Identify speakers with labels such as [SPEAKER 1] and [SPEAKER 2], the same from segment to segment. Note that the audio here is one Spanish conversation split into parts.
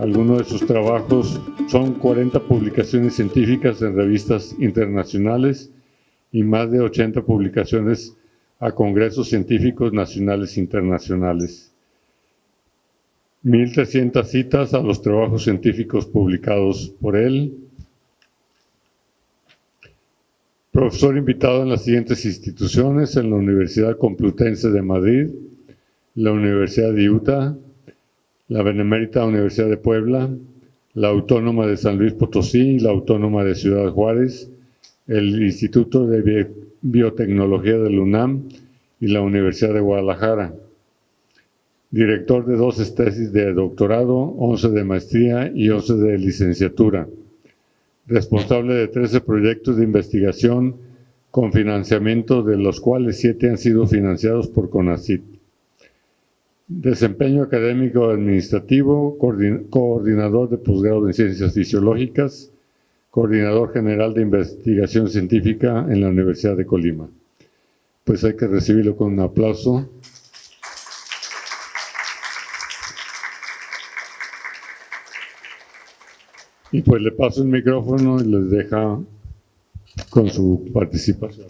[SPEAKER 1] Algunos de sus trabajos son 40 publicaciones científicas en revistas internacionales y más de 80 publicaciones a congresos científicos nacionales e internacionales. 1,300 citas a los trabajos científicos publicados por él. Profesor invitado en las siguientes instituciones: en la Universidad Complutense de Madrid, la Universidad de Utah, la Benemérita Universidad de Puebla, la Autónoma de San Luis Potosí, la Autónoma de Ciudad Juárez, el Instituto de Biotecnología de la UNAM y la Universidad de Guadalajara. Director de 12 tesis de doctorado, 11 de maestría y 11 de licenciatura. Responsable de 13 proyectos de investigación con financiamiento, de los cuales 7 han sido financiados por CONACYT. Desempeño académico administrativo, coordinador de posgrado en Ciencias Fisiológicas, coordinador general de investigación científica en la Universidad de Colima. Pues hay que recibirlo con un aplauso. Y pues le paso el micrófono y les deja con su participación.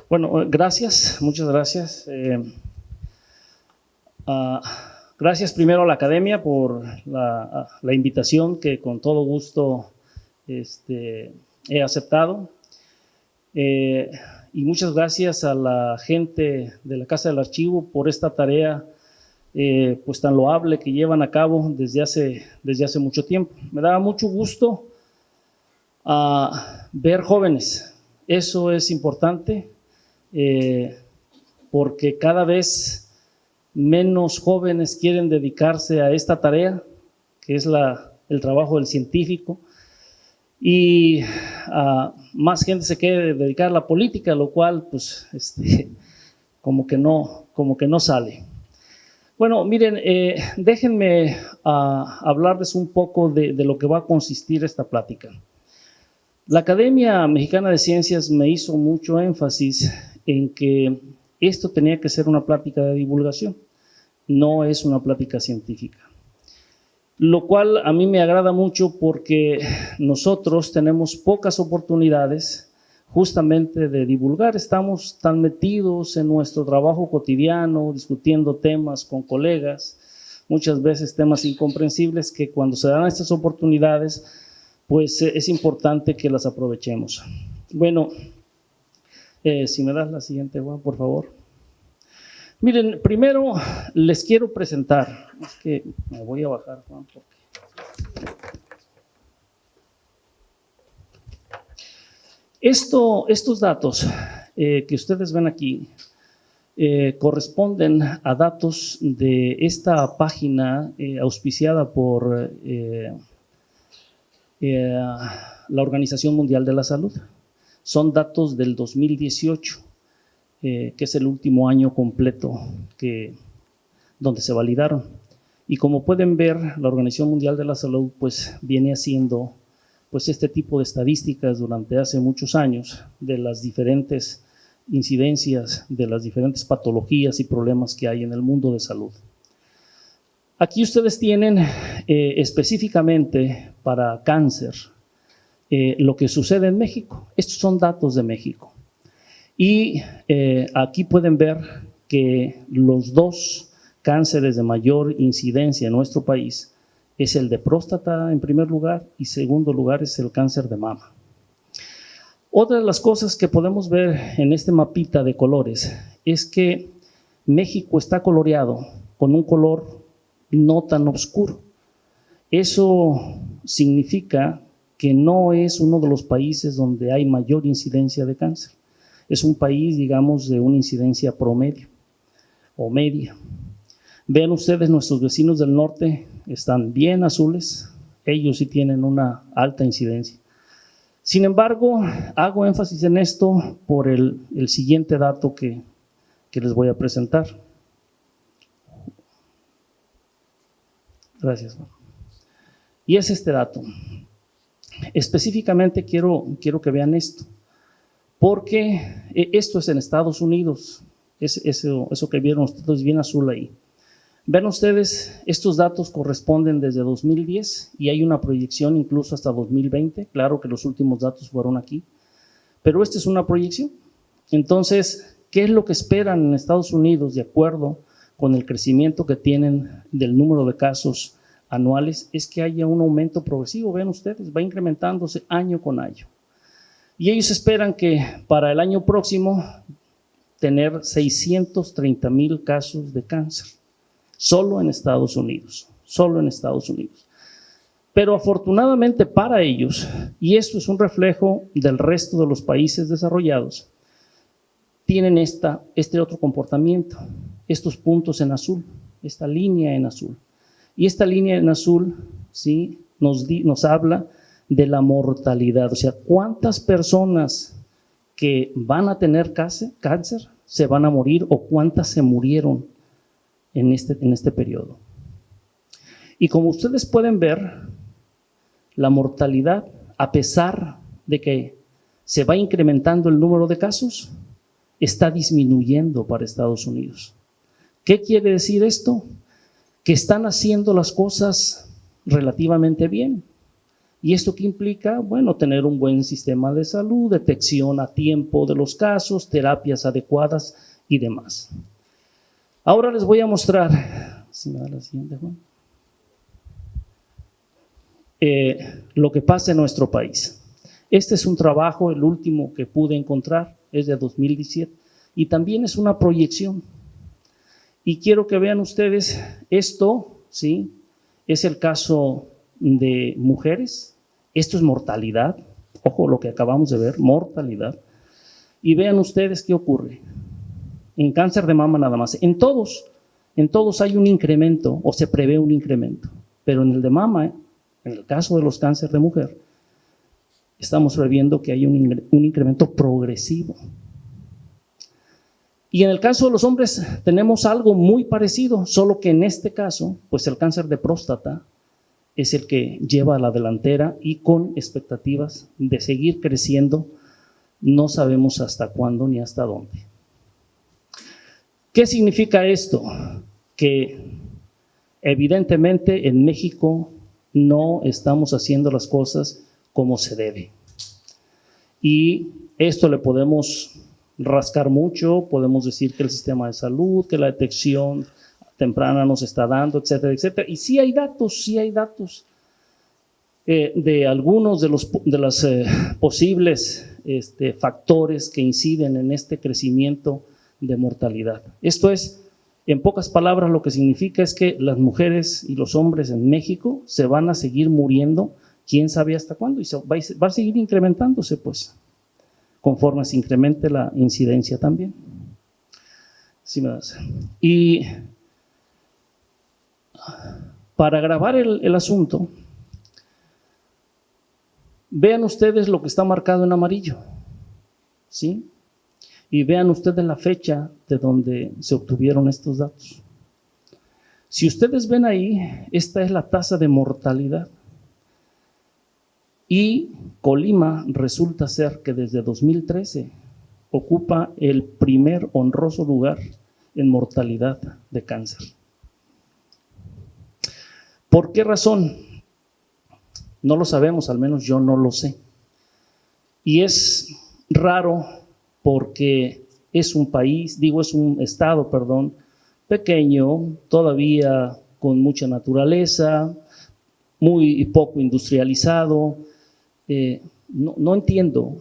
[SPEAKER 2] Bueno, gracias, muchas gracias. Gracias primero a la Academia por la invitación, que con todo gusto he aceptado. Y muchas gracias a la gente de la Casa del Archivo por esta tarea pues tan loable que llevan a cabo desde hace mucho tiempo. Me da mucho gusto ver jóvenes, eso es importante. Porque cada vez menos jóvenes quieren dedicarse a esta tarea, que es el trabajo del científico, y más gente se quiere dedicar a la política, lo cual pues como que no sale. Bueno, miren, déjenme hablarles un poco de lo que va a consistir esta plática. La Academia Mexicana de Ciencias me hizo mucho énfasis en que esto tenía que ser una plática de divulgación, no es una plática científica. Lo cual a mí me agrada mucho, porque nosotros tenemos pocas oportunidades justamente de divulgar. Estamos tan metidos en nuestro trabajo cotidiano, discutiendo temas con colegas, muchas veces temas incomprensibles, que cuando se dan estas oportunidades, pues es importante que las aprovechemos. Bueno, si me das la siguiente, Juan, por favor. Miren, primero les quiero presentar, es que me voy a bajar, Juan, porque estos datos que ustedes ven aquí corresponden a datos de esta página auspiciada por la Organización Mundial de la Salud. Son datos del 2018, que es el último año completo donde se validaron. Y como pueden ver, la Organización Mundial de la Salud pues viene haciendo pues este tipo de estadísticas durante hace muchos años de las diferentes incidencias, de las diferentes patologías y problemas que hay en el mundo de salud. Aquí ustedes tienen específicamente para cáncer lo que sucede en México. Estos son datos de México. Y aquí pueden ver que los 2 cánceres de mayor incidencia en nuestro país es el de próstata en primer lugar, y segundo lugar es el cáncer de mama. Otra de las cosas que podemos ver en este mapita de colores es que México está coloreado con un color no tan oscuro. Eso significa que no es uno de los países donde hay mayor incidencia de cáncer. Es un país, digamos, de una incidencia promedio o media. Vean ustedes, nuestros vecinos del norte están bien azules, ellos sí tienen una alta incidencia. Sin embargo, hago énfasis en esto por el siguiente dato que les voy a presentar. Gracias. Y es este dato. Específicamente quiero que vean esto. porque esto es en Estados Unidos, eso que vieron ustedes bien azul ahí. Ven ustedes, estos datos corresponden desde 2010 y hay una proyección incluso hasta 2020, claro que los últimos datos fueron aquí, pero esta es una proyección. Entonces, ¿qué es lo que esperan en Estados Unidos de acuerdo con el crecimiento que tienen del número de casos anuales? Es que haya un aumento progresivo, ven ustedes, va incrementándose año con año. Y ellos esperan que para el año próximo tener 630,000 casos de cáncer, solo en Estados Unidos, solo en Estados Unidos. Pero afortunadamente para ellos, y esto es un reflejo del resto de los países desarrollados, tienen este otro comportamiento, estos puntos en azul, esta línea en azul. Y esta línea en azul, ¿sí?, nos habla de la mortalidad, o sea, cuántas personas que van a tener cáncer se van a morir o cuántas se murieron en este periodo. Y como ustedes pueden ver, la mortalidad, a pesar de que se va incrementando el número de casos, está disminuyendo para Estados Unidos. ¿Qué quiere decir esto? Que están haciendo las cosas relativamente bien. ¿Y esto qué implica? Bueno, tener un buen sistema de salud, detección a tiempo de los casos, terapias adecuadas y demás. Ahora les voy a mostrar, si me da la siguiente, Juan, lo que pasa en nuestro país. Este es un trabajo, el último que pude encontrar, es de 2017, y también es una proyección. Y quiero que vean ustedes, esto, ¿sí?, es el caso de mujeres, esto es mortalidad, ojo lo que acabamos de ver, mortalidad, y vean ustedes qué ocurre. En cáncer de mama nada más, en todos hay un incremento o se prevé un incremento, pero en el de mama, en el caso de los cánceres de mujer, estamos previendo que hay un incremento progresivo. Y en el caso de los hombres tenemos algo muy parecido, solo que en este caso, pues el cáncer de próstata es el que lleva a la delantera y con expectativas de seguir creciendo, no sabemos hasta cuándo ni hasta dónde. ¿Qué significa esto? Que evidentemente en México no estamos haciendo las cosas como se debe. Y esto le podemos rascar mucho, podemos decir que el sistema de salud, que la detección temprana nos está dando, etcétera, etcétera. Y sí hay datos de algunos de los posibles factores que inciden en este crecimiento de mortalidad. Esto es, en pocas palabras, lo que significa es que las mujeres y los hombres en México se van a seguir muriendo, quién sabe hasta cuándo, y va a seguir incrementándose, pues, conforme se incremente la incidencia también. ¿Sí me das? Y para grabar el asunto, vean ustedes lo que está marcado en amarillo, ¿sí? Y vean ustedes la fecha de donde se obtuvieron estos datos. Si ustedes ven ahí, esta es la tasa de mortalidad. Y Colima resulta ser que desde 2013 ocupa el primer honroso lugar en mortalidad de cáncer. ¿Por qué razón? No lo sabemos, al menos yo no lo sé. Y es raro porque es un estado, pequeño, todavía con mucha naturaleza, muy poco industrializado. No entiendo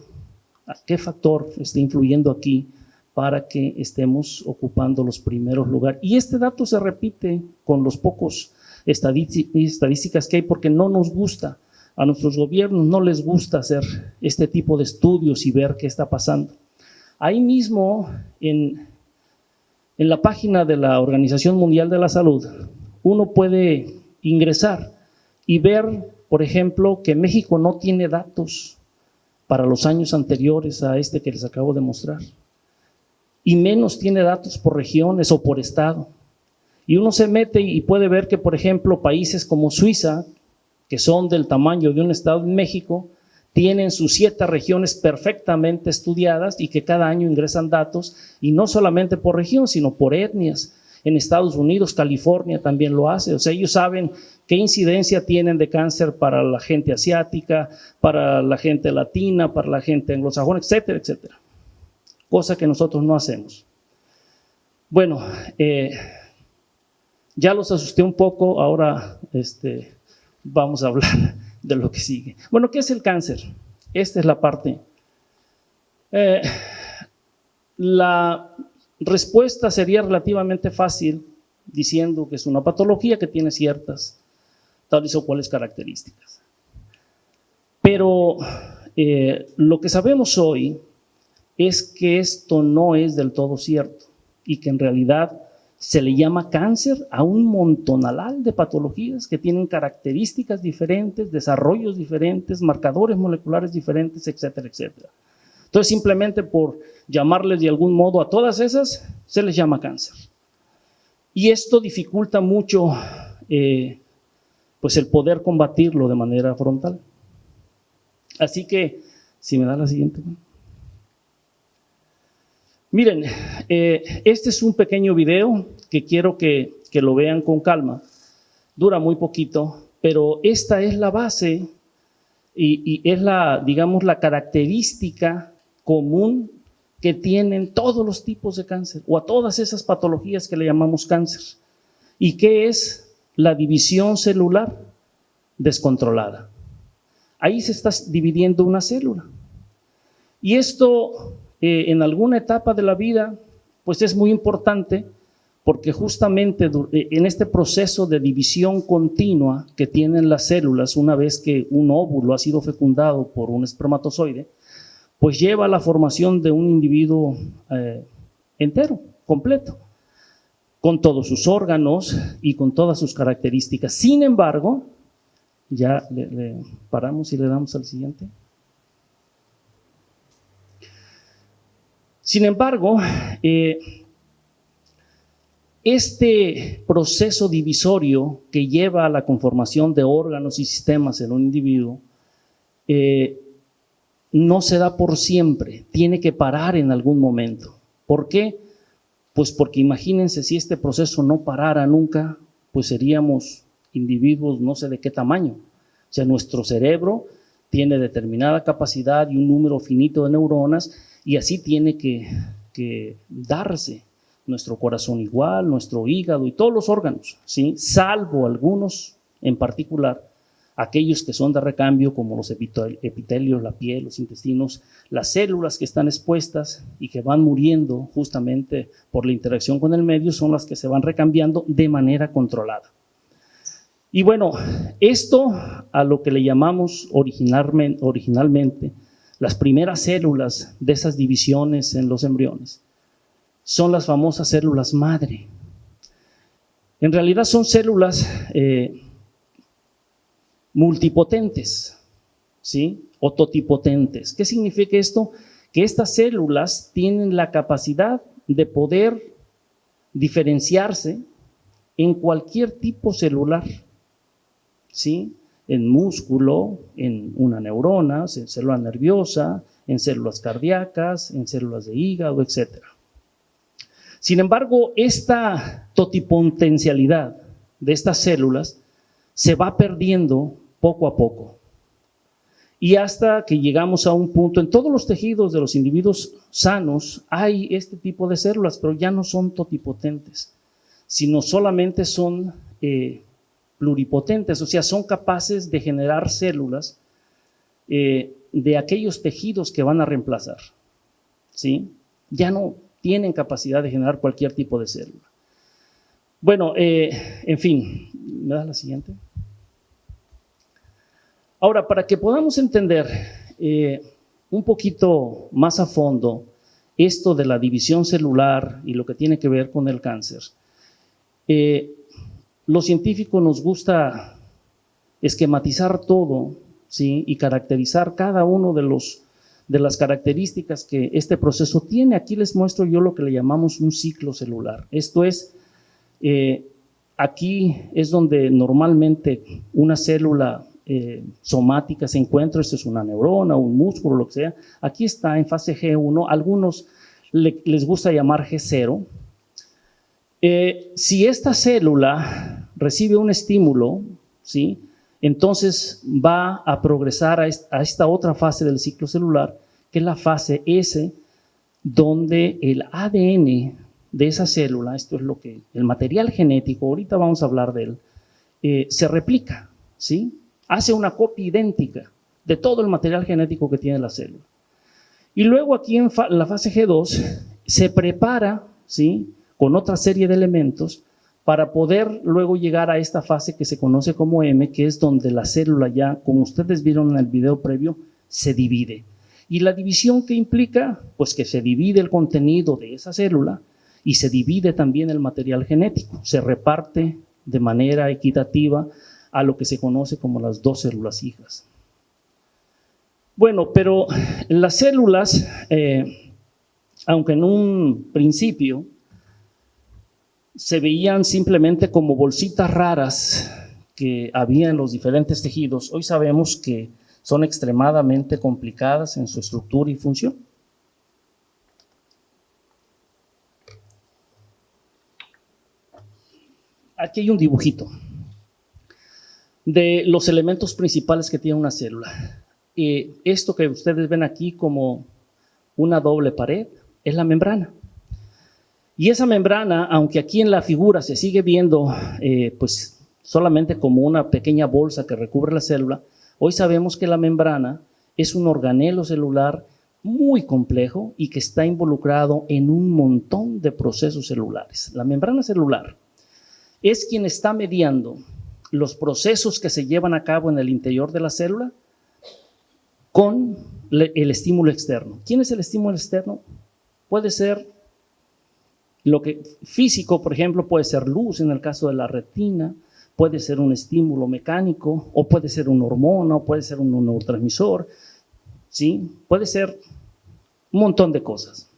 [SPEAKER 2] a qué factor está influyendo aquí para que estemos ocupando los primeros lugares. Y este dato se repite con los pocos estadísticas que hay porque no nos gusta, a nuestros gobiernos no les gusta hacer este tipo de estudios y ver qué está pasando. Ahí mismo, en la página de la Organización Mundial de la Salud, uno puede ingresar y ver, por ejemplo, que México no tiene datos para los años anteriores a este que les acabo de mostrar, y menos tiene datos por regiones o por estado. Y uno se mete y puede ver que, por ejemplo, países como Suiza, que son del tamaño de un estado en México, tienen sus 7 regiones perfectamente estudiadas y que cada año ingresan datos, y no solamente por región, sino por etnias. En Estados Unidos, California también lo hace. O sea, ellos saben qué incidencia tienen de cáncer para la gente asiática, para la gente latina, para la gente anglosajona, etcétera, etcétera. Cosa que nosotros no hacemos. Bueno, ya los asusté un poco, ahora vamos a hablar de lo que sigue. Bueno, ¿qué es el cáncer? Esta es la parte. La respuesta sería relativamente fácil diciendo que es una patología que tiene ciertas tales o cuales características. Pero lo que sabemos hoy es que esto no es del todo cierto y que en realidad se le llama cáncer a un montonal de patologías que tienen características diferentes, desarrollos diferentes, marcadores moleculares diferentes, etcétera, etcétera. Entonces, simplemente por llamarles de algún modo a todas esas, se les llama cáncer. Y esto dificulta mucho pues el poder combatirlo de manera frontal. Así que, si me da la siguiente. Miren, este es un pequeño video que quiero que lo vean con calma. Dura muy poquito, pero esta es la base y es digamos, la característica común que tienen todos los tipos de cáncer o a todas esas patologías que le llamamos cáncer. ¿Y qué es la división celular descontrolada? Ahí se está dividiendo una célula. Y esto en alguna etapa de la vida, pues es muy importante porque justamente en este proceso de división continua que tienen las células una vez que un óvulo ha sido fecundado por un espermatozoide, pues lleva a la formación de un individuo entero, completo, con todos sus órganos y con todas sus características. Sin embargo, ya le paramos y le damos al siguiente. Sin embargo, este proceso divisorio que lleva a la conformación de órganos y sistemas en un individuo no se da por siempre, tiene que parar en algún momento. ¿Por qué? Pues porque imagínense si este proceso no parara nunca, pues seríamos individuos no sé de qué tamaño. O sea, nuestro cerebro tiene determinada capacidad y un número finito de neuronas y así tiene que darse nuestro corazón igual, nuestro hígado y todos los órganos, ¿sí? Salvo algunos en particular, aquellos que son de recambio como los epitelios, la piel, los intestinos, las células que están expuestas y que van muriendo justamente por la interacción con el medio son las que se van recambiando de manera controlada. Y bueno, esto a lo que le llamamos originalmente las primeras células de esas divisiones en los embriones son las famosas células madre. En realidad son células multipotentes, ¿sí? O totipotentes. ¿Qué significa esto? Que estas células tienen la capacidad de poder diferenciarse en cualquier tipo celular, ¿sí? En músculo, en una neurona, en célula nerviosa, en células cardíacas, en células de hígado, etc. Sin embargo, esta totipotencialidad de estas células se va perdiendo poco a poco. Y hasta que llegamos a un punto, en todos los tejidos de los individuos sanos hay este tipo de células, pero ya no son totipotentes, sino solamente son pluripotentes, o sea, son capaces de generar células de aquellos tejidos que van a reemplazar, ¿sí? Ya no tienen capacidad de generar cualquier tipo de célula. Bueno, en fin, ¿me das la siguiente? Ahora, para que podamos entender un poquito más a fondo esto de la división celular y lo que tiene que ver con el cáncer, los científicos nos gusta esquematizar todo, ¿sí? Y caracterizar cada uno de las características que este proceso tiene. Aquí les muestro yo lo que le llamamos un ciclo celular. Esto es, aquí es donde normalmente una célula somática se encuentra, esto es una neurona, un músculo, lo que sea. Aquí está en fase G1, algunos les gusta llamar G0. Si esta célula recibe un estímulo, ¿sí?, entonces va a progresar a esta otra fase del ciclo celular, que es la fase S, donde el ADN de esa célula, esto es lo que el material genético, ahorita vamos a hablar de él, se replica, ¿sí? Hace una copia idéntica de todo el material genético que tiene la célula. Y luego aquí en la fase G2 se prepara, ¿sí?, con otra serie de elementos para poder luego llegar a esta fase que se conoce como M, que es donde la célula ya, como ustedes vieron en el video previo, se divide. Y la división que implica, pues que se divide el contenido de esa célula y se divide también el material genético, se reparte de manera equitativa a lo que se conoce como las dos células hijas. Bueno, pero las células, aunque en un principio se veían simplemente como bolsitas raras que había en los diferentes tejidos, hoy sabemos que son extremadamente complicadas en su estructura y función. Aquí hay un dibujito de los elementos principales que tiene una célula. Esto que ustedes ven aquí como una doble pared es la membrana. Y esa membrana, aunque aquí en la figura se sigue viendo pues solamente como una pequeña bolsa que recubre la célula, hoy sabemos que la membrana es un organelo celular muy complejo y que está involucrado en un montón de procesos celulares. La membrana celular es quien está mediando los procesos que se llevan a cabo en el interior de la célula con el estímulo externo. ¿Quién es el estímulo externo? Puede ser lo que físico, por ejemplo, puede ser luz en el caso de la retina, puede ser un estímulo mecánico, o puede ser una hormona, o puede ser un neurotransmisor, ¿sí? Puede ser un montón de cosas.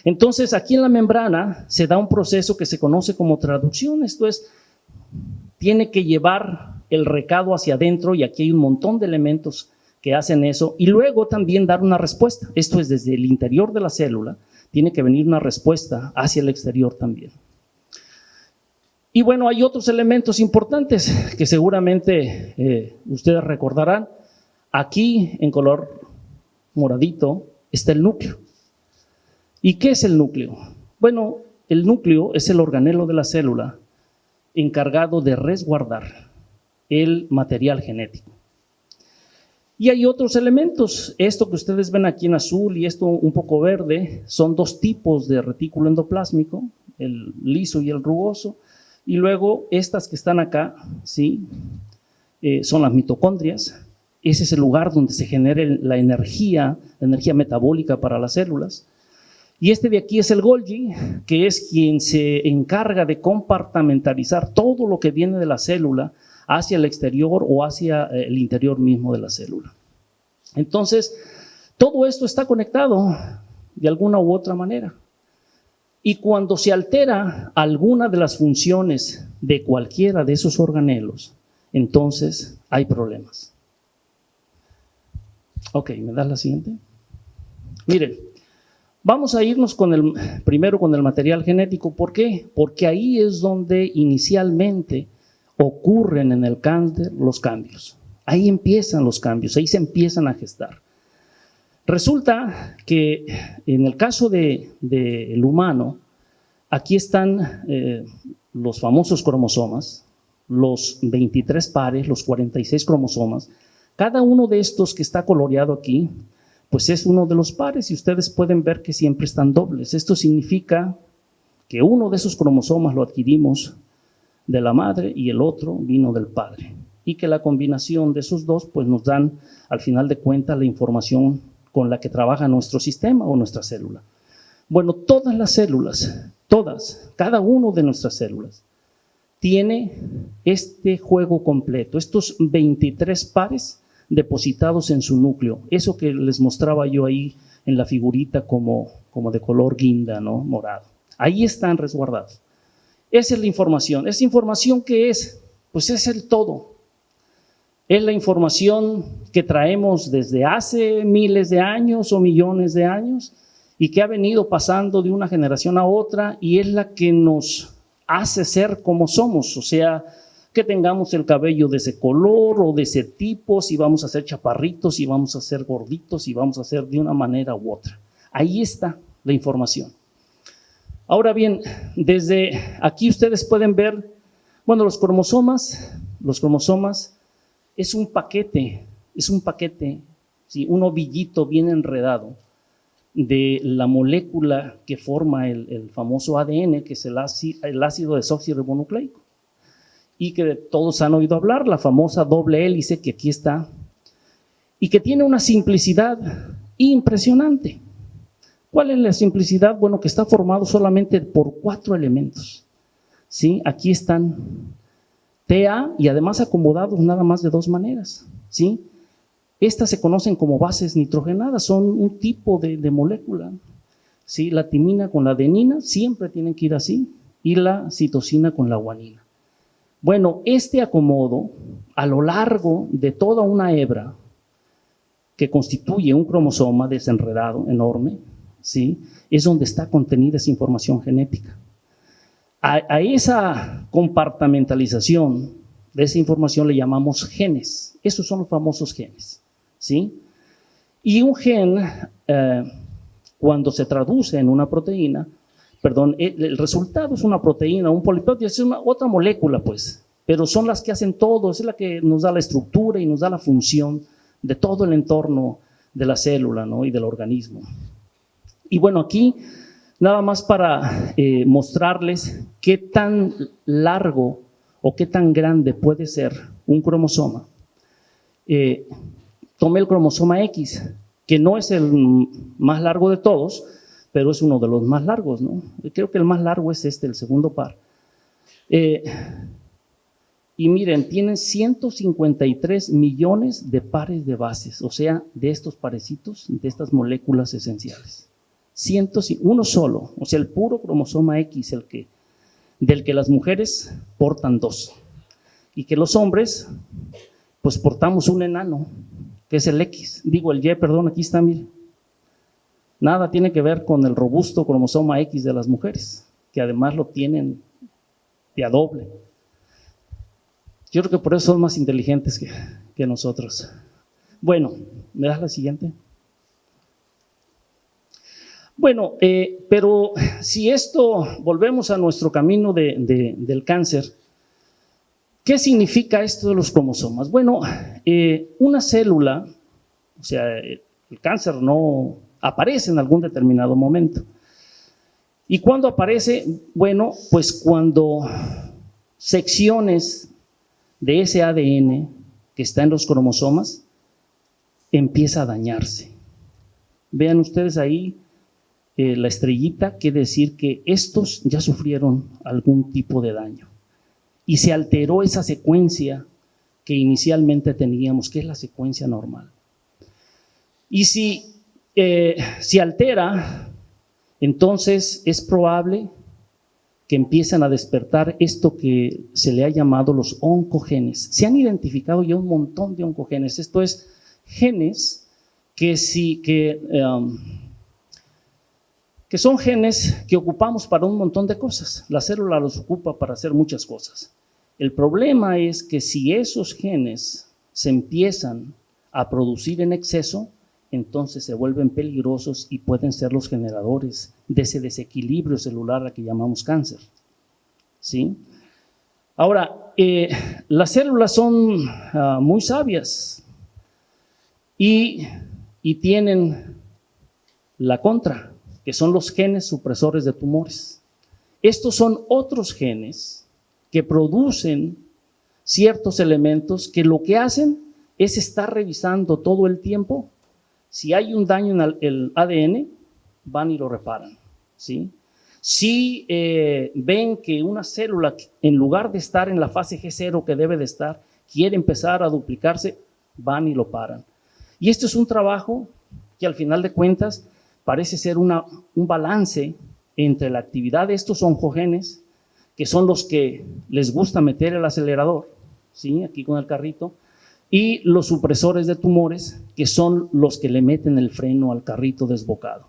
[SPEAKER 2] Entonces, aquí en la membrana se da un proceso que se conoce como traducción, esto es, tiene que llevar el recado hacia adentro y aquí hay un montón de elementos que hacen eso y luego también dar una respuesta. Esto es desde el interior de la célula, tiene que venir una respuesta hacia el exterior también. Y bueno, hay otros elementos importantes que seguramente ustedes recordarán. Aquí en color moradito está el núcleo. ¿Y qué es el núcleo? Bueno, el núcleo es el organelo de la célula encargado de resguardar el material genético. Y hay otros elementos, esto que ustedes ven aquí en azul y esto un poco verde, son dos tipos de retículo endoplásmico, el liso y el rugoso, y luego estas que están acá, ¿sí? Son las mitocondrias, ese es el lugar donde se genera la energía metabólica para las células. Y este de aquí es el Golgi, que es quien se encarga de compartimentalizar todo lo que viene de la célula hacia el exterior o hacia el interior mismo de la célula. Entonces, todo esto está conectado de alguna u otra manera. Y cuando se altera alguna de las funciones de cualquiera de esos organelos, entonces hay problemas. Ok, ¿me das la siguiente? Miren, vamos a irnos primero con el material genético. ¿Por qué? Porque ahí es donde inicialmente ocurren en el cáncer los cambios. Ahí empiezan los cambios, ahí se empiezan a gestar. Resulta que en el caso del humano, aquí están los famosos cromosomas, los 23 pares, los 46 cromosomas. Cada uno de estos que está coloreado aquí, pues es uno de los pares y ustedes pueden ver que siempre están dobles. Esto significa que uno de esos cromosomas lo adquirimos de la madre y el otro vino del padre. Y que la combinación de esos dos pues nos dan al final de cuentas la información con la que trabaja nuestro sistema o nuestra célula. Bueno, todas las células, cada uno de nuestras células tiene este juego completo, estos 23 pares depositados en su núcleo, eso que les mostraba yo ahí en la figurita como de color guinda, ¿no? Morado. Ahí están resguardados. Esa es la información. ¿Esa información qué es? Pues es el todo. Es la información que traemos desde hace miles de años o millones de años y que ha venido pasando de una generación a otra y es la que nos hace ser como somos, o sea, que tengamos el cabello de ese color o de ese tipo, si vamos a ser chaparritos, si vamos a ser gorditos, si vamos a ser de una manera u otra. Ahí está la información. Ahora bien, desde aquí ustedes pueden ver, bueno, los cromosomas es un paquete, ¿sí? Un ovillito bien enredado de la molécula que forma el famoso ADN, que es el ácido desoxirribonucleico, y que todos han oído hablar, la famosa doble hélice que aquí está, y que tiene una simplicidad impresionante. ¿Cuál es la simplicidad? Bueno, que está formado solamente por 4 elementos, ¿sí? Aquí están TA y además acomodados nada más de 2 maneras, ¿sí? Estas se conocen como bases nitrogenadas, son un tipo de molécula, ¿sí? La timina con la adenina siempre tienen que ir así y la citosina con la guanina. Bueno, este acomodo a lo largo de toda una hebra que constituye un cromosoma desenredado enorme, ¿sí? Es donde está contenida esa información genética. A esa compartimentalización de esa información le llamamos genes. Esos son los famosos genes, ¿sí? Y un gen, cuando se traduce en una proteína, el resultado es una proteína, un polipéptido, es otra molécula, pues, pero son las que hacen todo, es la que nos da la estructura y nos da la función de todo el entorno de la célula, ¿no? Y del organismo. Y bueno, aquí nada más para mostrarles qué tan largo o qué tan grande puede ser un cromosoma. Tomé el cromosoma X, que no es el más largo de todos, pero es uno de los más largos, ¿no? Creo que el más largo es el segundo par. Y miren, tienen 153 millones de pares de bases, o sea, de estos parecitos, de estas moléculas esenciales. Uno solo, o sea, el puro cromosoma X, del que las mujeres portan 2 y que los hombres, pues portamos un enano, que es el X, el Y, perdón, aquí está, miren. Nada tiene que ver con el robusto cromosoma X de las mujeres, que además lo tienen de a doble. Yo creo que por eso son más inteligentes que nosotros. Bueno, ¿me das la siguiente? Bueno, pero si volvemos a nuestro camino del cáncer, ¿qué significa esto de los cromosomas? Bueno, una célula, o sea, el cáncer no aparece en algún determinado momento. ¿Y cuándo aparece? Bueno, pues cuando secciones de ese ADN que está en los cromosomas empieza a dañarse. Vean ustedes ahí la estrellita, quiere decir que estos ya sufrieron algún tipo de daño y se alteró esa secuencia que inicialmente teníamos, que es la secuencia normal. Y si se altera, entonces es probable que empiecen a despertar esto que se le ha llamado los oncogenes. Se han identificado ya un montón de oncogenes. Esto es genes que son genes que ocupamos para un montón de cosas. La célula los ocupa para hacer muchas cosas. El problema es que si esos genes se empiezan a producir en exceso, entonces se vuelven peligrosos y pueden ser los generadores de ese desequilibrio celular al que llamamos cáncer, ¿sí? Ahora, las células son muy sabias y tienen la contra, que son los genes supresores de tumores. Estos son otros genes que producen ciertos elementos que lo que hacen es estar revisando todo el tiempo. Si hay un daño en el ADN, van y lo reparan, ¿sí? Si ven que una célula, en lugar de estar en la fase G0 que debe de estar, quiere empezar a duplicarse, van y lo paran. Y esto es un trabajo que al final de cuentas parece ser un balance entre la actividad de estos oncogenes, que son los que les gusta meter el acelerador, ¿sí? Aquí con el carrito, y los supresores de tumores, que son los que le meten el freno al carrito desbocado.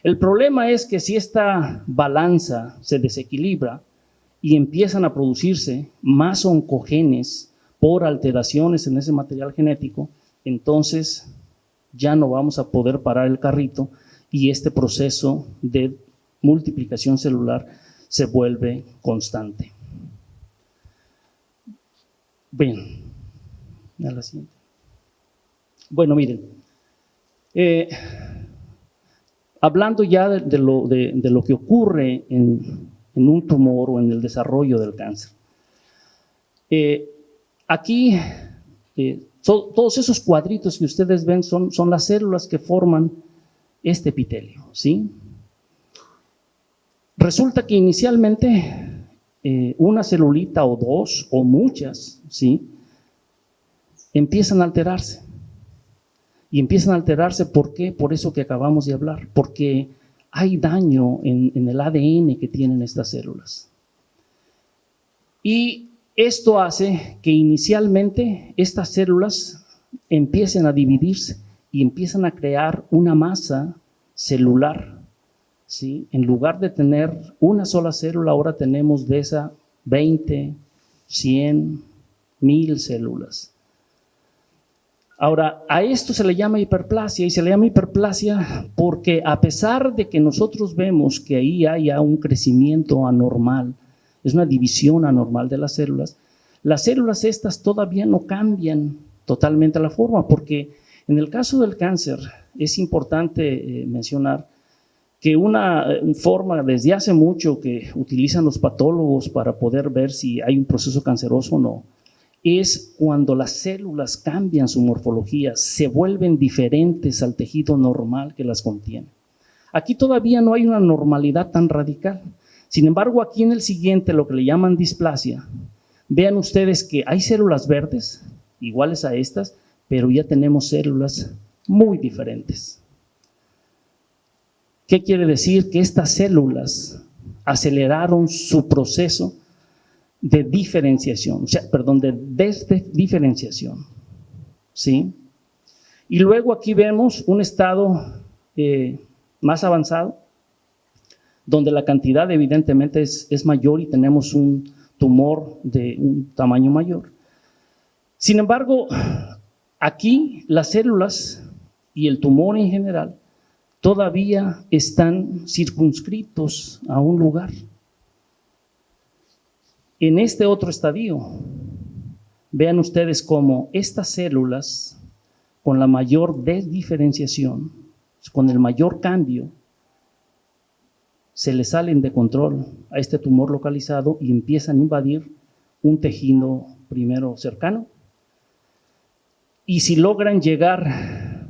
[SPEAKER 2] El problema es que si esta balanza se desequilibra y empiezan a producirse más oncogenes por alteraciones en ese material genético, entonces ya no vamos a poder parar el carrito y este proceso de multiplicación celular se vuelve constante. Bien, a la siguiente. Bueno, miren, hablando ya de lo que ocurre en un tumor o en el desarrollo del cáncer. Aquí, todos esos cuadritos que ustedes ven son las células que forman este epitelio, ¿sí? Resulta que inicialmente una celulita o dos o muchas, ¿sí?, empiezan a alterarse. Y empiezan a alterarse, ¿por qué? Por eso que acabamos de hablar, porque hay daño en el ADN que tienen estas células. Y esto hace que inicialmente estas células empiecen a dividirse y empiezan a crear una masa celular, ¿sí? En lugar de tener una sola célula, ahora tenemos de esa 20, 100, 1000 células. Ahora, a esto se le llama hiperplasia, y se le llama hiperplasia porque a pesar de que nosotros vemos que ahí haya un crecimiento anormal, es una división anormal de las células estas todavía no cambian totalmente la forma, porque en el caso del cáncer es importante mencionar que una forma desde hace mucho que utilizan los patólogos para poder ver si hay un proceso canceroso o no, es cuando las células cambian su morfología, se vuelven diferentes al tejido normal que las contiene. Aquí todavía no hay una normalidad tan radical. Sin embargo, aquí en el siguiente, lo que le llaman displasia, vean ustedes que hay células verdes, iguales a estas, pero ya tenemos células muy diferentes. ¿Qué quiere decir? Que estas células aceleraron su proceso de diferenciación, de desdiferenciación, ¿sí? Y luego aquí vemos un estado más avanzado, donde la cantidad evidentemente es mayor y tenemos un tumor de un tamaño mayor. Sin embargo, aquí las células y el tumor en general todavía están circunscritos a un lugar. En este otro estadio, vean ustedes cómo estas células, con la mayor desdiferenciación, con el mayor cambio, se le salen de control a este tumor localizado y empiezan a invadir un tejido primero cercano. Y si logran llegar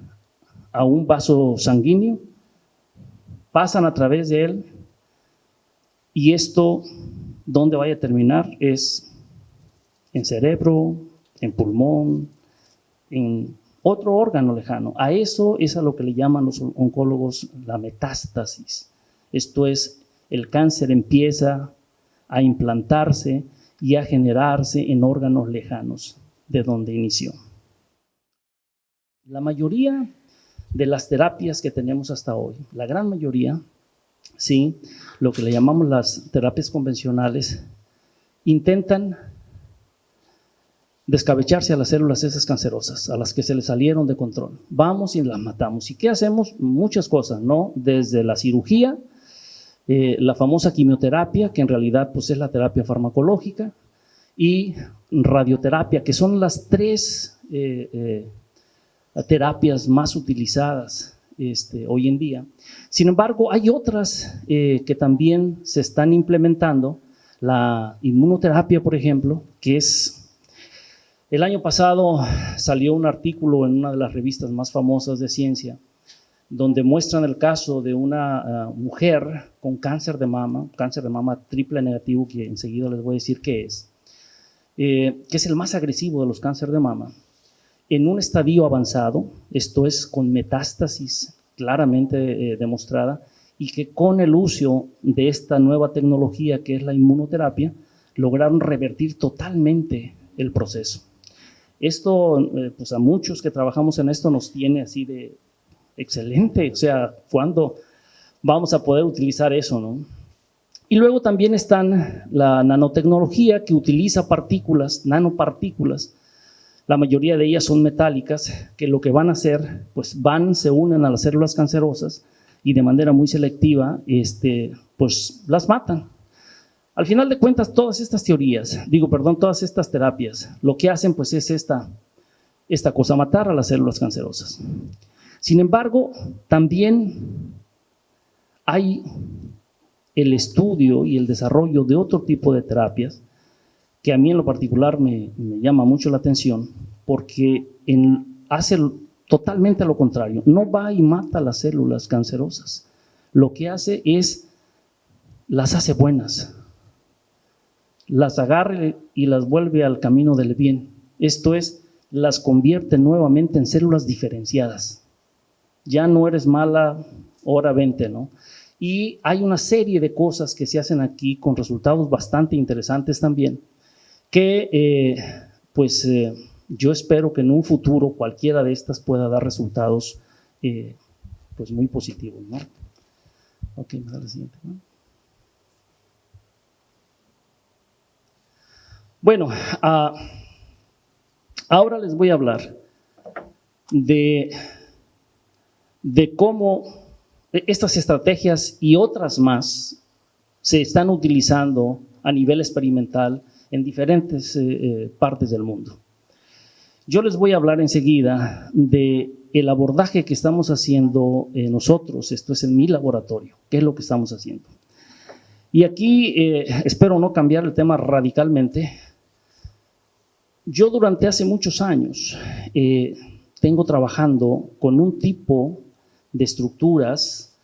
[SPEAKER 2] a un vaso sanguíneo, pasan a través de él y esto, ¿dónde vaya a terminar? Es en cerebro, en pulmón, en otro órgano lejano. A eso es a lo que le llaman los oncólogos la metástasis. Esto es, el cáncer empieza a implantarse y a generarse en órganos lejanos de donde inició. La mayoría de las terapias que tenemos hasta hoy, la gran mayoría, sí, lo que le llamamos las terapias convencionales, intentan descabecharse a las células esas cancerosas, a las que se les salieron de control. Vamos y las matamos. ¿Y qué hacemos? Muchas cosas, ¿no? Desde la cirugía, la famosa quimioterapia, que en realidad pues, es la terapia farmacológica, y radioterapia, que son las tres terapias más utilizadas hoy en día. Sin embargo, hay otras que también se están implementando. La inmunoterapia, por ejemplo, que es… El año pasado salió un artículo en una de las revistas más famosas de ciencia, donde muestran el caso de una mujer con cáncer de mama triple negativo, que enseguida les voy a decir qué es, que es el más agresivo de los cánceres de mama, en un estadio avanzado, esto es con metástasis claramente demostrada, y que con el uso de esta nueva tecnología que es la inmunoterapia, lograron revertir totalmente el proceso. Esto, pues a muchos que trabajamos en esto nos tiene así de excelente, o sea, ¿cuándo vamos a poder utilizar eso, no? Y luego también están la nanotecnología que utiliza partículas, nanopartículas. La mayoría de ellas son metálicas, que lo que van a hacer, pues se unen a las células cancerosas y de manera muy selectiva, pues las matan. Al final de cuentas, todas estas teorías, todas estas terapias, lo que hacen pues es esta cosa, matar a las células cancerosas. Sin embargo, también hay el estudio y el desarrollo de otro tipo de terapias que a mí en lo particular me llama mucho la atención, porque hace totalmente lo contrario, no va y mata las células cancerosas, lo que hace es, las hace buenas, las agarra y las vuelve al camino del bien, esto es, las convierte nuevamente en células diferenciadas, ya no eres mala, ahora vente, ¿no? Y hay una serie de cosas que se hacen aquí con resultados bastante interesantes también, que yo espero que en un futuro cualquiera de estas pueda dar resultados pues muy positivos, ¿no? Ok, me da la siguiente, ¿no? Bueno, ahora les voy a hablar de cómo estas estrategias y otras más se están utilizando a nivel experimental en diferentes partes del mundo. Yo les voy a hablar enseguida del abordaje que estamos haciendo nosotros, esto es en mi laboratorio, qué es lo que estamos haciendo. Y aquí espero no cambiar el tema radicalmente. Yo durante hace muchos años tengo trabajando con un tipo de estructuras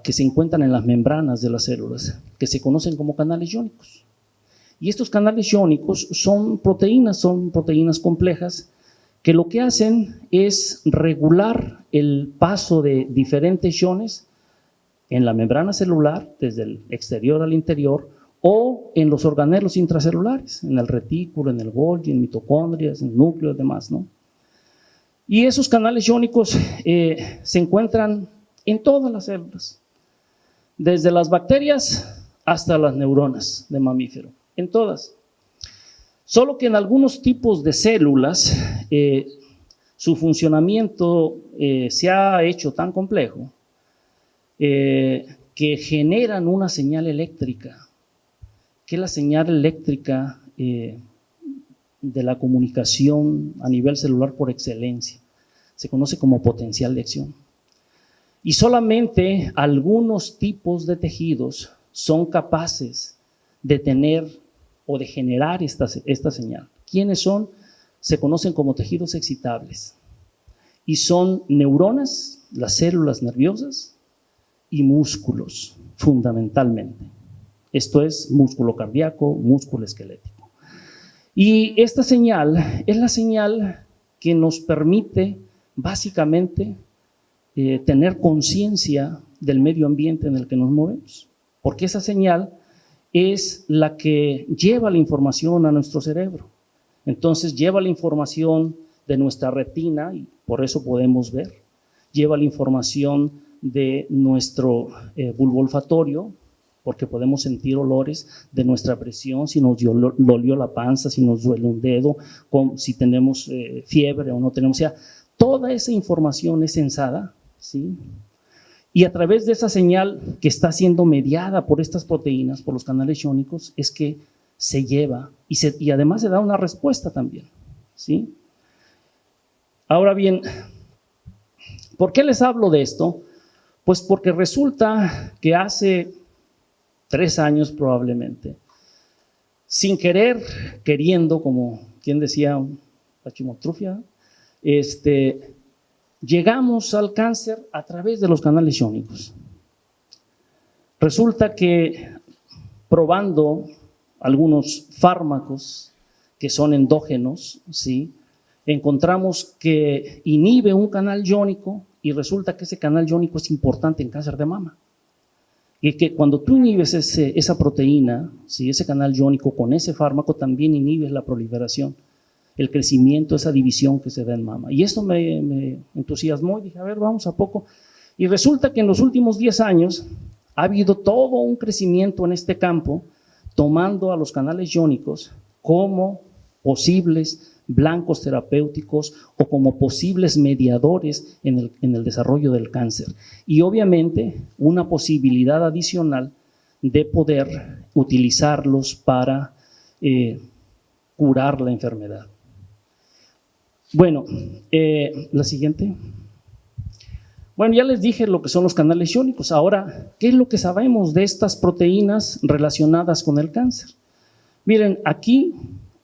[SPEAKER 2] que se encuentran en las membranas de las células, que se conocen como canales iónicos. Y estos canales iónicos son proteínas complejas que lo que hacen es regular el paso de diferentes iones en la membrana celular, desde el exterior al interior, o en los organelos intracelulares, en el retículo, en el Golgi, en mitocondrias, en el núcleo y demás, ¿no? Y esos canales iónicos se encuentran en todas las células, desde las bacterias hasta las neuronas de mamífero, en todas. Solo que en algunos tipos de células su funcionamiento se ha hecho tan complejo que generan una señal eléctrica, que es la señal eléctrica de la comunicación a nivel celular por excelencia. Se conoce como potencial de acción. Y solamente algunos tipos de tejidos son capaces de tener o de generar esta señal. ¿Quiénes son? Se conocen como tejidos excitables. Y son neuronas, las células nerviosas, y músculos, fundamentalmente. Esto es músculo cardíaco, músculo esquelético. Y esta señal es la señal que nos permite, básicamente, tener conciencia del medio ambiente en el que nos movemos. Porque esa señal es la que lleva la información a nuestro cerebro. Entonces, lleva la información de nuestra retina, y por eso podemos ver. Lleva la información de nuestro bulbo olfatorio, porque podemos sentir olores, de nuestra presión, si nos dolió la panza, si nos duele un dedo, si tenemos fiebre o no tenemos. O sea, toda esa información es censada, ¿sí? Y a través de esa señal que está siendo mediada por estas proteínas, por los canales iónicos, es que se lleva y además se da una respuesta también, ¿sí? Ahora bien, ¿por qué les hablo de esto? Pues porque resulta que hace 3 años probablemente, sin querer, queriendo, como quien decía, la chimotrufia, llegamos al cáncer a través de los canales iónicos. Resulta que probando algunos fármacos que son endógenos, ¿sí?, encontramos que inhibe un canal iónico y resulta que ese canal iónico es importante en cáncer de mama. Y que cuando tú inhibes esa proteína, ¿sí?, ese canal iónico con ese fármaco, también inhibes la proliferación. el crecimiento, esa división que se da en mama. Y esto me entusiasmó y dije, a ver, vamos a poco. Y resulta que en los últimos 10 años ha habido todo un crecimiento en este campo, tomando a los canales iónicos como posibles blancos terapéuticos o como posibles mediadores en el desarrollo del cáncer. Y obviamente una posibilidad adicional de poder utilizarlos para curar la enfermedad. Bueno, la siguiente. Bueno, ya les dije lo que son los canales iónicos. Ahora, ¿qué es lo que sabemos de estas proteínas relacionadas con el cáncer? Miren, aquí,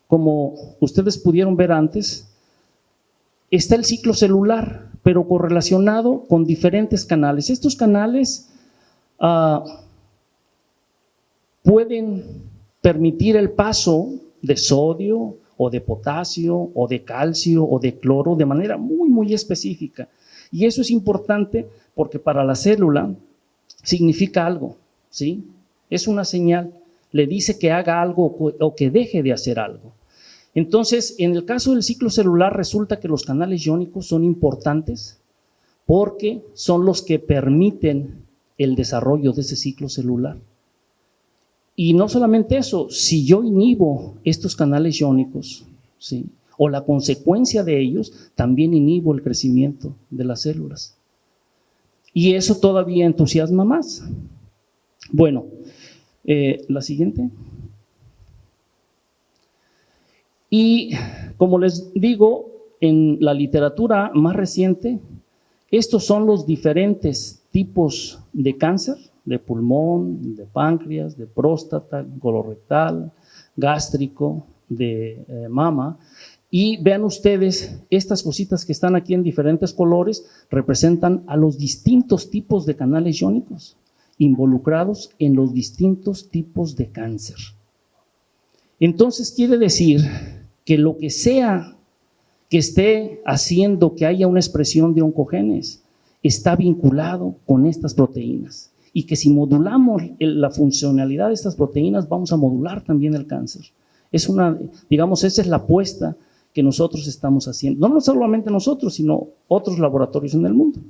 [SPEAKER 2] como ustedes pudieron ver antes, está el ciclo celular, pero correlacionado con diferentes canales. Estos canales pueden permitir el paso de sodio o de potasio o de calcio o de cloro de manera muy específica. Y eso es importante porque para la célula significa algo, ¿sí? Es una señal, le dice que haga algo o que deje de hacer algo. Entonces, en el caso del ciclo celular resulta que los canales iónicos son importantes porque son los que permiten el desarrollo de ese ciclo celular. Y no solamente eso, si yo inhibo estos canales iónicos, ¿sí?, o la consecuencia de ellos, también inhibo el crecimiento de las células. Y eso todavía entusiasma más. Bueno, la siguiente. Y como les digo, en la literatura más reciente, estos son los diferentes tipos de cáncer, de pulmón, de páncreas, de próstata, colorectal, gástrico, de mama. Y vean ustedes, estas cositas que están aquí en diferentes colores representan a los distintos tipos de canales iónicos involucrados en los distintos tipos de cáncer. Entonces quiere decir que lo que sea que esté haciendo que haya una expresión de oncogenes está vinculado con estas proteínas y que si modulamos la funcionalidad de estas proteínas vamos a modular también el cáncer. Es una, digamos, esa es la apuesta que nosotros estamos haciendo, no solamente nosotros, sino otros laboratorios en el mundo.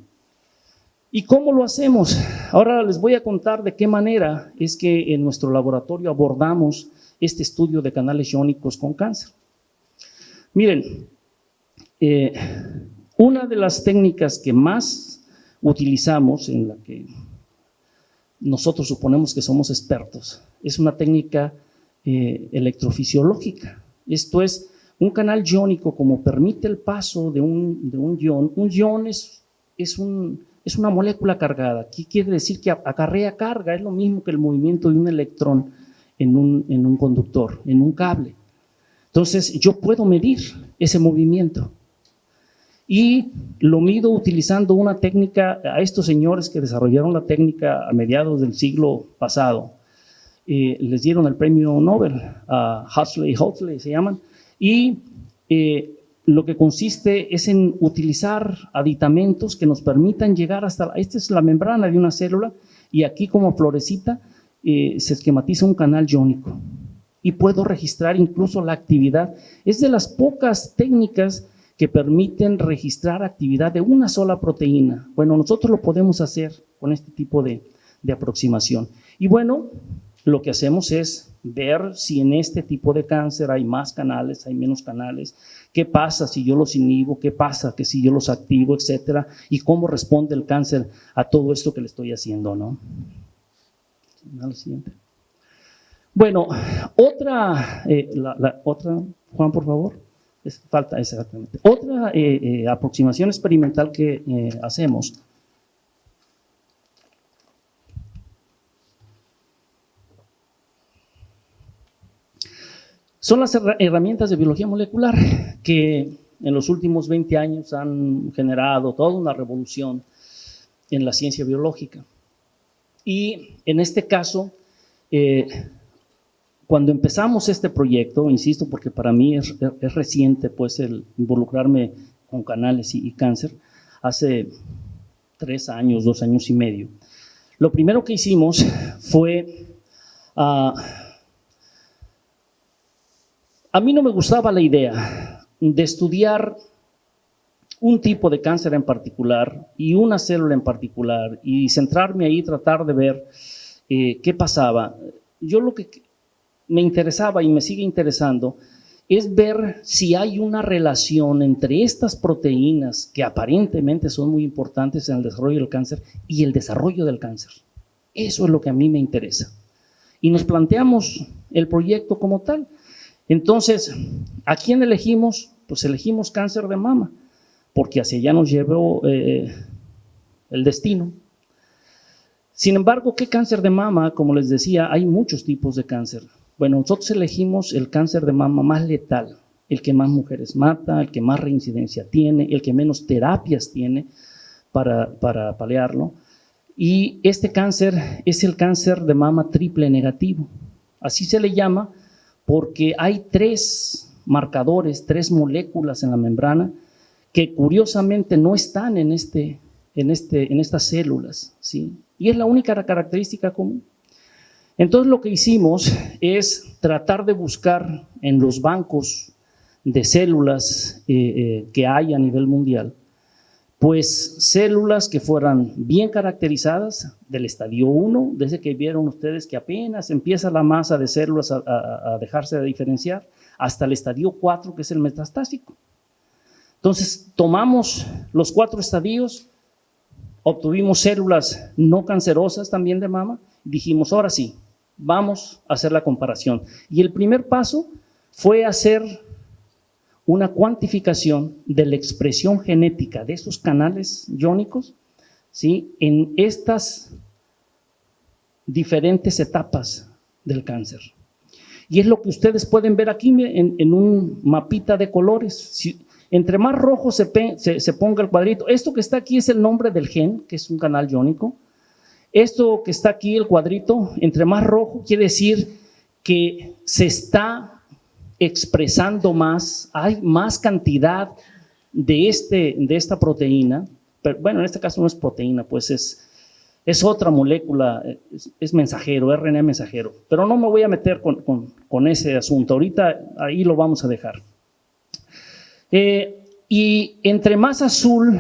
[SPEAKER 2] ¿Y cómo lo hacemos? Ahora les voy a contar de qué manera es que en nuestro laboratorio abordamos este estudio de canales iónicos con cáncer. Miren, una de las técnicas que más utilizamos, en la que nosotros suponemos que somos expertos, es una técnica electrofisiológica. Esto es, un canal iónico, como permite el paso de un ion. Un ion es una molécula cargada. ¿Qué quiere decir? Que acarrea carga, es lo mismo que el movimiento de un electrón en un conductor, en un cable. Entonces, yo puedo medir ese movimiento. Y lo mido utilizando una técnica, a estos señores que desarrollaron la técnica a mediados del siglo pasado, les dieron el premio Nobel, a Huxley y Huxley se llaman, y lo que consiste es en utilizar aditamentos que nos permitan llegar hasta, esta es la membrana de una célula, y aquí como florecita se esquematiza un canal iónico, y puedo registrar incluso la actividad. Es de las pocas técnicas que permiten registrar actividad de una sola proteína. Bueno, nosotros lo podemos hacer con este tipo de aproximación. Y bueno, lo que hacemos es ver si en este tipo de cáncer hay más canales, hay menos canales, qué pasa si yo los inhibo, qué pasa que si yo los activo, etcétera, y cómo responde el cáncer a todo esto que le estoy haciendo, ¿no? Lo siguiente. Bueno, otra, otra, Juan, por favor. Falta exactamente. Otra aproximación experimental que hacemos son las herramientas de biología molecular que en los últimos 20 años han generado toda una revolución en la ciencia biológica. Y en este caso, cuando empezamos este proyecto, insisto, porque para mí es reciente pues el involucrarme con canales y cáncer, hace 3 años, 2 años y medio, lo primero que hicimos fue, a mí no me gustaba la idea de estudiar un tipo de cáncer en particular y una célula en particular y centrarme ahí, tratar de ver qué pasaba. Yo lo que me interesaba y me sigue interesando es ver si hay una relación entre estas proteínas que aparentemente son muy importantes en el desarrollo del cáncer y el desarrollo del cáncer. Eso es lo que a mí me interesa. Y nos planteamos el proyecto como tal. Entonces, ¿a quién elegimos? Pues elegimos cáncer de mama, porque hacia allá nos llevó el destino. Sin embargo, ¿qué cáncer de mama? Como les decía, hay muchos tipos de cáncer. Bueno, nosotros elegimos el cáncer de mama más letal, el que más mujeres mata, el que más reincidencia tiene, el que menos terapias tiene para paliarlo. Y este cáncer es el cáncer de mama triple negativo. Así se le llama porque hay 3 marcadores, 3 moléculas en la membrana que curiosamente no están en estas células, ¿sí? Y es la única característica común. Entonces lo que hicimos es tratar de buscar en los bancos de células que hay a nivel mundial, pues células que fueran bien caracterizadas del estadio 1, desde que vieron ustedes que apenas empieza la masa de células a dejarse de diferenciar, hasta el estadio 4, que es el metastásico. Entonces tomamos los 4 estadios, obtuvimos células no cancerosas también de mama, dijimos, ahora sí, vamos a hacer la comparación. Y el primer paso fue hacer una cuantificación de la expresión genética de esos canales iónicos, ¿sí?, en estas diferentes etapas del cáncer. Y es lo que ustedes pueden ver aquí en un mapita de colores. Si, entre más rojo se ponga el cuadrito, esto que está aquí es el nombre del gen, que es un canal iónico. Esto que está aquí, el cuadrito, entre más rojo, quiere decir que se está expresando más, hay más cantidad de esta proteína, pero bueno, en este caso no es proteína, pues es otra molécula, es mensajero, RNA mensajero, pero no me voy a meter con ese asunto, ahorita ahí lo vamos a dejar. Y entre más azul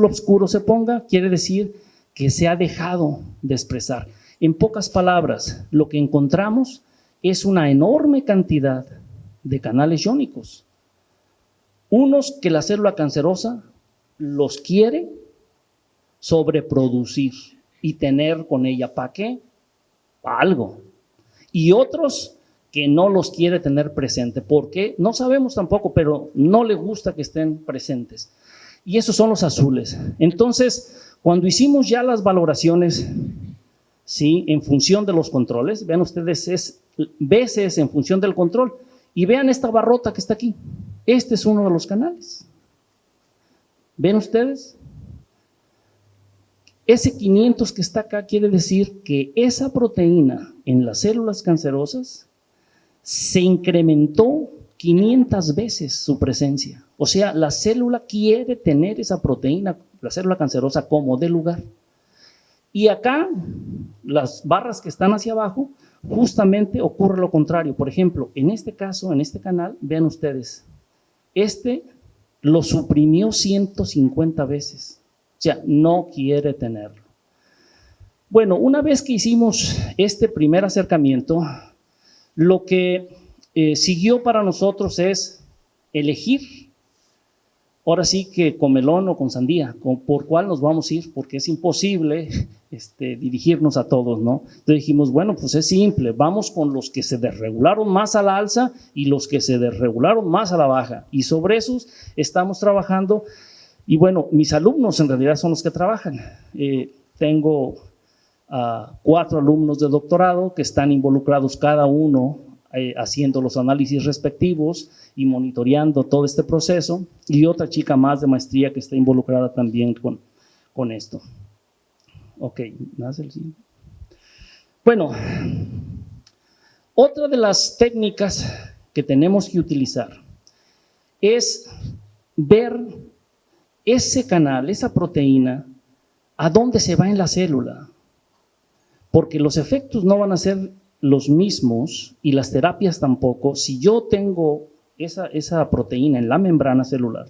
[SPEAKER 2] oscuro se ponga, quiere decir que se ha dejado de expresar. En pocas palabras, lo que encontramos es una enorme cantidad de canales iónicos, unos que la célula cancerosa los quiere sobreproducir y tener con ella, ¿para qué? Para algo, y otros que no los quiere tener presente, porque no sabemos tampoco, pero no le gusta que estén presentes, y esos son los azules. Entonces, cuando hicimos ya las valoraciones, ¿sí?, en función de los controles, vean ustedes, es veces en función del control, y vean esta barrota que está aquí, este es uno de los canales. ¿Ven ustedes? Ese 500 que está acá quiere decir que esa proteína en las células cancerosas se incrementó 500 veces su presencia. O sea, la célula quiere tener esa proteína, la célula cancerosa, como de lugar. Y acá, las barras que están hacia abajo, justamente ocurre lo contrario. Por ejemplo, en este caso, en este canal, vean ustedes, lo suprimió 150 veces. O sea, no quiere tenerlo. Bueno, una vez que hicimos este primer acercamiento, lo que siguió para nosotros es elegir, ahora sí que con melón o con sandía, por cuál nos vamos a ir, porque es imposible dirigirnos a todos, ¿no? Entonces dijimos, bueno, pues es simple, vamos con los que se desregularon más a la alza y los que se desregularon más a la baja, y sobre esos estamos trabajando. Y bueno, mis alumnos en realidad son los que trabajan. Tengo 4 alumnos de doctorado que están involucrados cada uno haciendo los análisis respectivos y monitoreando todo este proceso, y otra chica más de maestría que está involucrada también con esto. Ok, ¿más el siguiente? Bueno, otra de las técnicas que tenemos que utilizar es ver ese canal, esa proteína, a dónde se va en la célula, porque los efectos no van a ser los mismos y las terapias tampoco si yo tengo esa proteína en la membrana celular,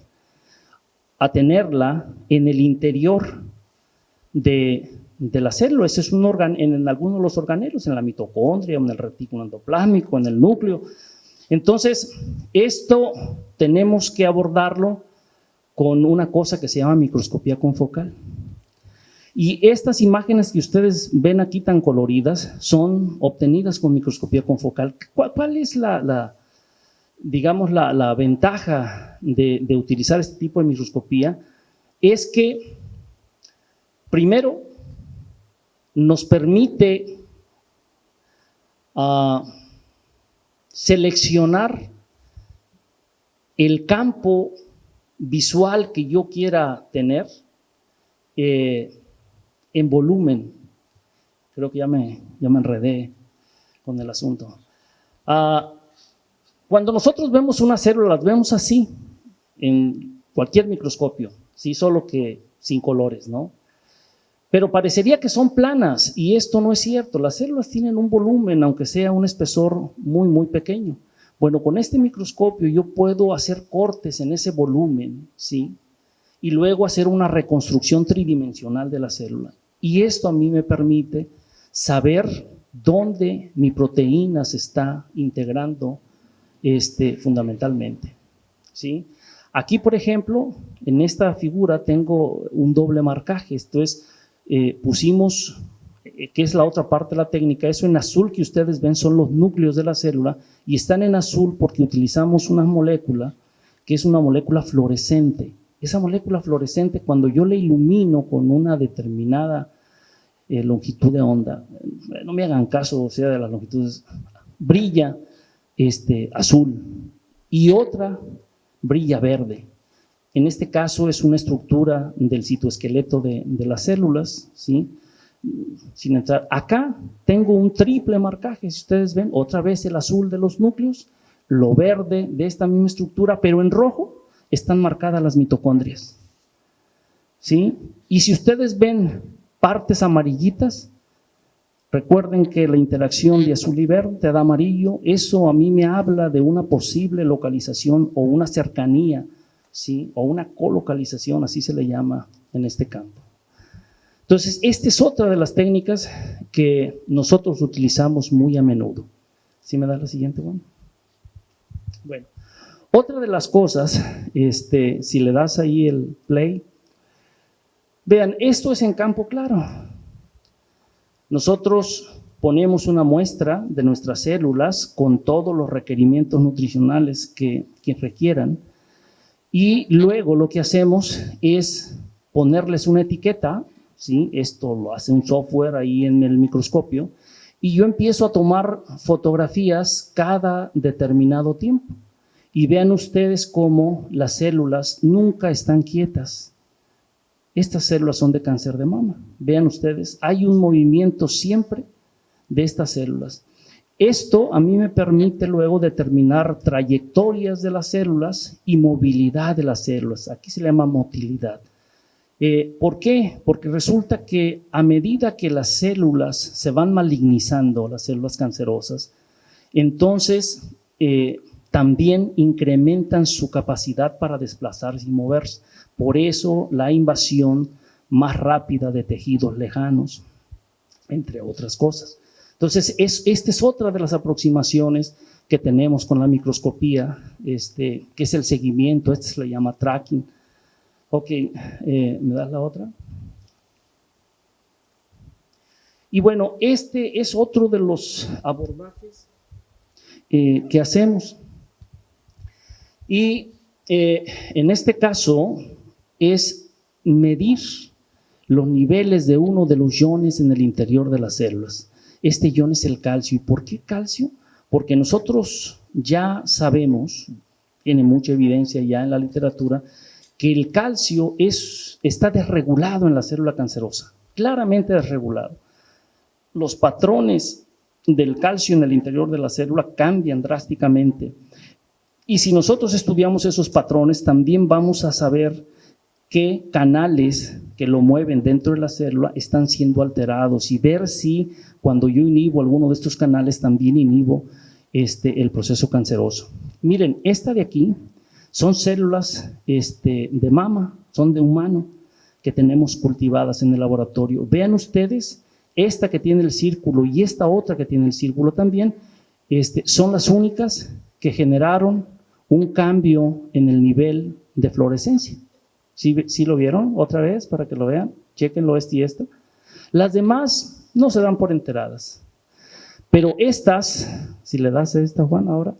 [SPEAKER 2] a tenerla en el interior de la célula. Ese es un órgano en algunos de los organelos, en la mitocondria, en el retículo endoplásmico, en el núcleo. Entonces, esto tenemos que abordarlo con una cosa que se llama microscopía confocal. Y estas imágenes que ustedes ven aquí tan coloridas son obtenidas con microscopía confocal. ¿Cuál es digamos, la ventaja de utilizar este tipo de microscopía? Es que, primero, nos permite seleccionar el campo visual que yo quiera tener en volumen. Creo que ya me enredé con el asunto. Cuando nosotros vemos una célula, las vemos así, en cualquier microscopio, sí, solo que sin colores, ¿no? Pero parecería que son planas, y esto no es cierto. Las células tienen un volumen, aunque sea un espesor muy, muy pequeño. Bueno, con este microscopio yo puedo hacer cortes en ese volumen, ¿sí? Y luego hacer una reconstrucción tridimensional de la célula. Y esto a mí me permite saber dónde mi proteína se está integrando fundamentalmente, ¿sí? Aquí, por ejemplo, en esta figura tengo un doble marcaje. Esto es, pusimos, que es la otra parte de la técnica. Eso en azul que ustedes ven son los núcleos de la célula, y están en azul porque utilizamos una molécula que es una molécula fluorescente. Esa molécula fluorescente, cuando yo la ilumino con una determinada longitud de onda, no me hagan caso, o sea, de las longitudes, brilla azul, y otra brilla verde. En este caso es una estructura del citoesqueleto de las células, ¿sí? Sin entrar. Acá tengo un triple marcaje, si ustedes ven, otra vez el azul de los núcleos, lo verde de esta misma estructura, pero en rojo están marcadas las mitocondrias, ¿sí? Y si ustedes ven partes amarillitas, recuerden que la interacción de azul y verde te da amarillo. Eso a mí me habla de una posible localización o una cercanía, ¿sí? O una colocalización, así se le llama en este campo. Entonces, esta es otra de las técnicas que nosotros utilizamos muy a menudo. ¿Sí me da la siguiente? Bueno, otra de las cosas, si le das ahí el play, vean, esto es en campo claro. Nosotros ponemos una muestra de nuestras células con todos los requerimientos nutricionales que requieran, y luego lo que hacemos es ponerles una etiqueta, ¿sí? Esto lo hace un software ahí en el microscopio, y yo empiezo a tomar fotografías cada determinado tiempo. Y vean ustedes cómo las células nunca están quietas. Estas células son de cáncer de mama. Vean ustedes, hay un movimiento siempre de estas células. Esto a mí me permite luego determinar trayectorias de las células y movilidad de las células. Aquí se le llama motilidad. ¿Por qué? Porque resulta que a medida que las células se van malignizando, las células cancerosas, entonces también incrementan su capacidad para desplazarse y moverse. Por eso la invasión más rápida de tejidos lejanos, entre otras cosas. Entonces, esta es otra de las aproximaciones que tenemos con la microscopía, que es el seguimiento. Este se le llama tracking. Ok, ¿me das la otra? Y bueno, este es otro de los abordajes que hacemos. Y en este caso es medir los niveles de uno de los iones en el interior de las células. Este ion es el calcio. ¿Y por qué calcio? Porque nosotros ya sabemos, tiene mucha evidencia ya en la literatura, que el calcio está desregulado en la célula cancerosa, claramente desregulado. Los patrones del calcio en el interior de la célula cambian drásticamente. Y si nosotros estudiamos esos patrones, también vamos a saber qué canales que lo mueven dentro de la célula están siendo alterados, y ver si cuando yo inhibo alguno de estos canales también inhibo el proceso canceroso. Miren, esta de aquí son células de mama, son de humano, que tenemos cultivadas en el laboratorio. Vean ustedes, esta que tiene el círculo y esta otra que tiene el círculo también, son las únicas que generaron un cambio en el nivel de fluorescencia. ¿Sí lo vieron otra vez para que lo vean? Chéquenlo y esto. Las demás no se dan por enteradas. Pero estas, si le das a esta, Juan, ahora,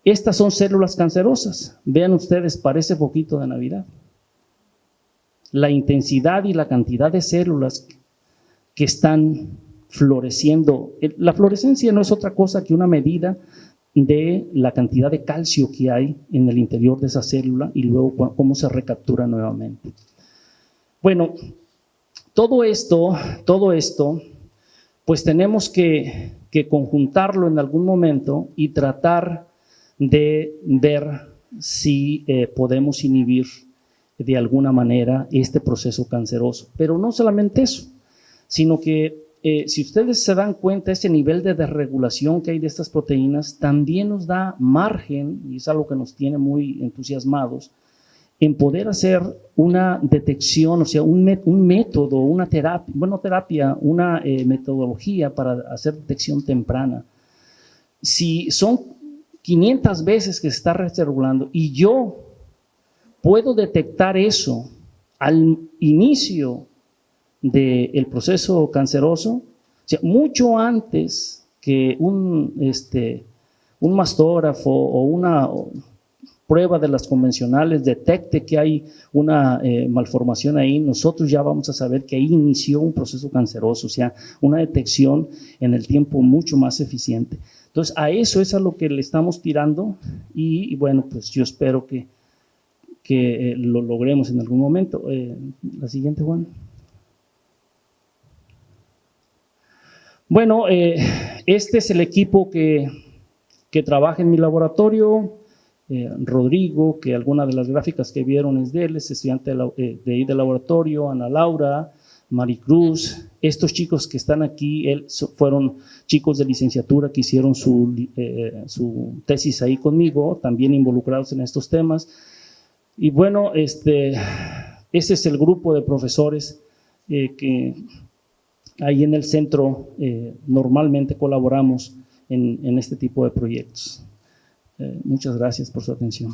[SPEAKER 2] estas son células cancerosas. Vean ustedes, parece foquito de Navidad. La intensidad y la cantidad de células que están floreciendo. La fluorescencia no es otra cosa que una medida de la cantidad de calcio que hay en el interior de esa célula y luego cómo se recaptura nuevamente. Bueno, todo esto, pues tenemos que conjuntarlo en algún momento y tratar de ver si podemos inhibir de alguna manera este proceso canceroso. Pero no solamente eso, sino que si ustedes se dan cuenta, ese nivel de desregulación que hay de estas proteínas también nos da margen, y es algo que nos tiene muy entusiasmados, en poder hacer una detección, o sea, un método, una terapia, una metodología para hacer detección temprana. Si son 500 veces que se está desregulando y yo puedo detectar eso al inicio del proceso canceroso, o sea, mucho antes que un mastógrafo o una prueba de las convencionales detecte que hay una malformación ahí, nosotros ya vamos a saber que ahí inició un proceso canceroso, o sea, una detección en el tiempo mucho más eficiente. Entonces, a eso es a lo que le estamos tirando y bueno, pues yo espero que lo logremos en algún momento. La siguiente, Juan. Bueno, este es el equipo que trabaja en mi laboratorio. Rodrigo, que alguna de las gráficas que vieron es de él, es estudiante de ahí del laboratorio. Ana Laura, Maricruz, estos chicos que están aquí fueron chicos de licenciatura que hicieron su tesis ahí conmigo, también involucrados en estos temas. Y bueno, ese es el grupo de profesores que ahí en el centro normalmente colaboramos en este tipo de proyectos. Muchas gracias por su atención.